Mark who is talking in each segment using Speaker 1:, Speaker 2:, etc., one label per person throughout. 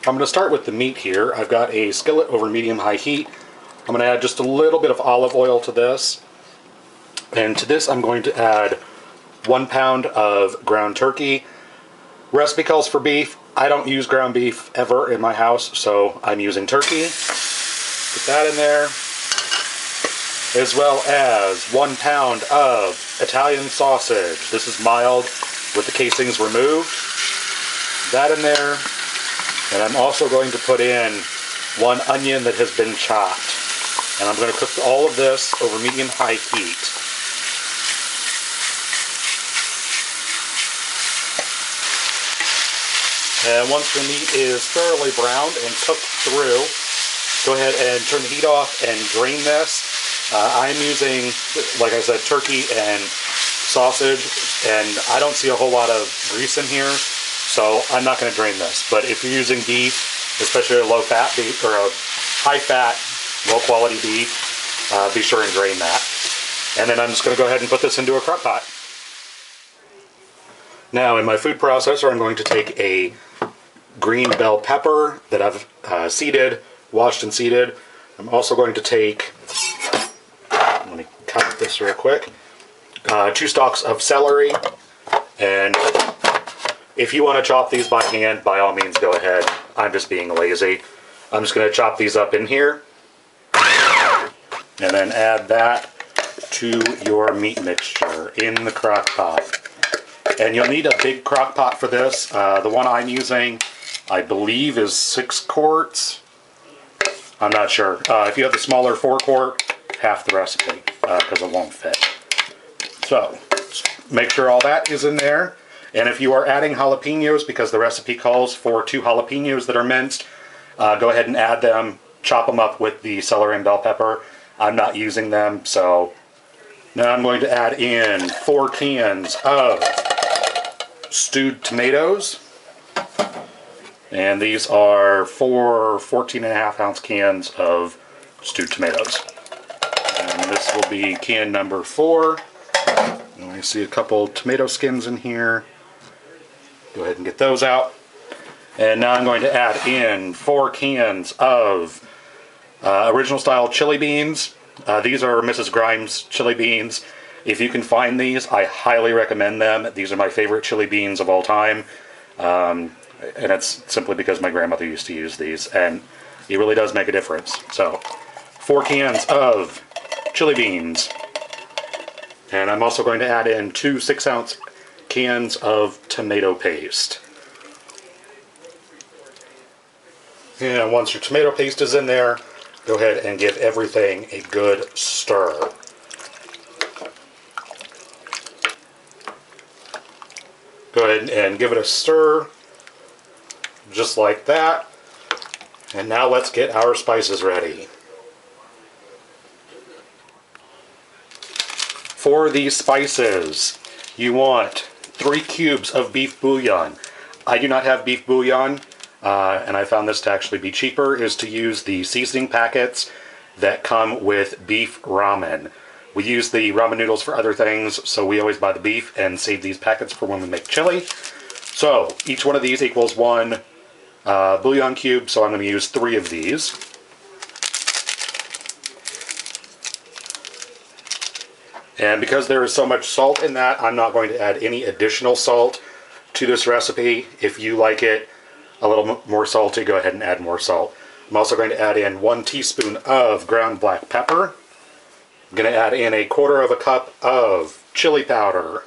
Speaker 1: I'm going to start with the meat here. I've got a skillet over medium-high heat. I'm going to add just a little bit of olive oil to this. And to this I'm going to add 1 pound of ground turkey. Recipe calls for beef. I don't use ground beef ever in my house, so I'm using turkey. Put that in there. As well as 1 pound of Italian sausage. This is mild with the casings removed. That in there. And I'm also going to put in 1 onion that has been chopped. And I'm going to cook all of this over medium-high heat. And once the meat is thoroughly browned and cooked through, go ahead and turn the heat off and drain this. I'm using, like I said, turkey and sausage, and I don't see a whole lot of grease in here, so I'm not going to drain this. But if you're using beef, especially a low-fat beef or a high-fat, low-quality beef, be sure and drain that. And then I'm just going to go ahead and put this into a Crock-Pot. Now, in my food processor, I'm going to take a green bell pepper that I've seeded, washed and seeded. I'm also going to take, let me cut this real quick, 2 stalks of celery. And if you want to chop these by hand, by all means go ahead. I'm just being lazy. I'm just going to chop these up in here. And then add that to your meat mixture in the crock pot. And you'll need a big crock pot for this. The one I'm using, I believe, is 6 quarts. I'm not sure. If you have the smaller 4-quart, half the recipe, because it won't fit. So, make sure all that is in there. And if you are adding jalapenos, because the recipe calls for 2 jalapenos that are minced, go ahead and add them. Chop them up with the celery and bell pepper. I'm not using them, so now I'm going to add in 4 cans of stewed tomatoes. And these are 4 14.5-ounce cans of stewed tomatoes. And this will be can number 4. And I see a couple tomato skins in here. Go ahead and get those out. And now I'm going to add in 4 cans of original style chili beans. These are Mrs. Grimes chili beans. If you can find these, I highly recommend them. These are my favorite chili beans of all time. And it's simply because my grandmother used to use these, and it really does make a difference. So, 4 cans of chili beans. And I'm also going to add in 2 6-ounce cans of tomato paste. And once your tomato paste is in there, go ahead and give everything a good stir. Go ahead and give it a stir, just like that. And now let's get our spices ready. For these spices, you want 3 cubes of beef bouillon. I do not have beef bouillon, and I found this to actually be cheaper, is to use the seasoning packets that come with beef ramen. We use the ramen noodles for other things, so we always buy the beef and save these packets for when we make chili. So each one of these equals 1 bouillon cube, so I'm going to use 3 of these. And because there is so much salt in that, I'm not going to add any additional salt to this recipe. If you like it a little more salty, go ahead and add more salt. I'm also going to add in 1 teaspoon of ground black pepper. I'm going to add in 1/4 cup of chili powder.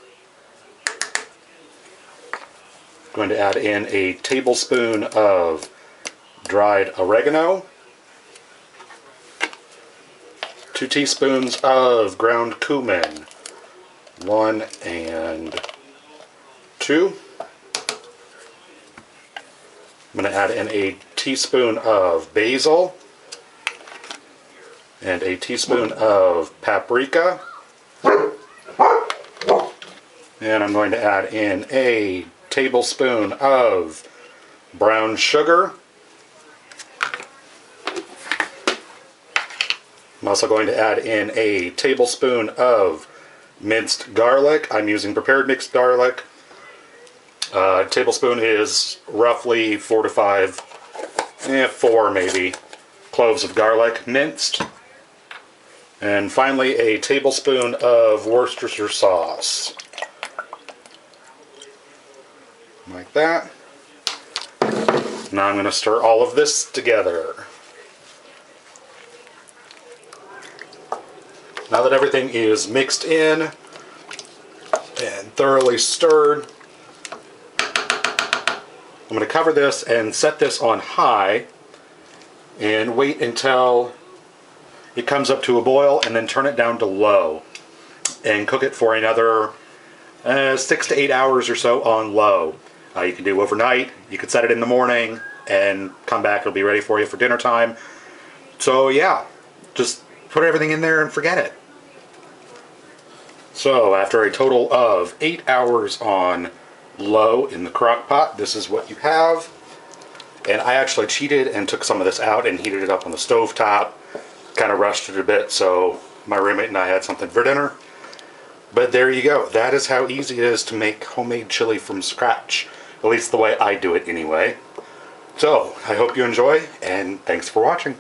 Speaker 1: I'm going to add in a tablespoon of dried oregano. 2 teaspoons of ground cumin. 1 and 2. I'm going to add in a teaspoon of basil and a teaspoon of paprika. And I'm going to add in a tablespoon of brown sugar. I'm also going to add in a tablespoon of minced garlic. I'm using prepared mixed garlic. Tablespoon is roughly 4 to 5 4 maybe, cloves of garlic, minced. And finally, a tablespoon of Worcestershire sauce. Like that. Now I'm going to stir all of this together. Now that everything is mixed in and thoroughly stirred, I'm going to cover this and set this on high and wait until it comes up to a boil, and then turn it down to low and cook it for another 6 to 8 hours or so on low. You can do overnight, you can set it in the morning and come back, it'll be ready for you for dinner time. So yeah, just put everything in there and forget it. So after a total of 8 hours on low in the crock pot, this is what you have. And I actually cheated and took some of this out and heated it up on the stove top. Kind of rushed it a bit, so my roommate and I had something for dinner. But there you go. That is how easy it is to make homemade chili from scratch. At least the way I do it anyway. So, I hope you enjoy, and thanks for watching.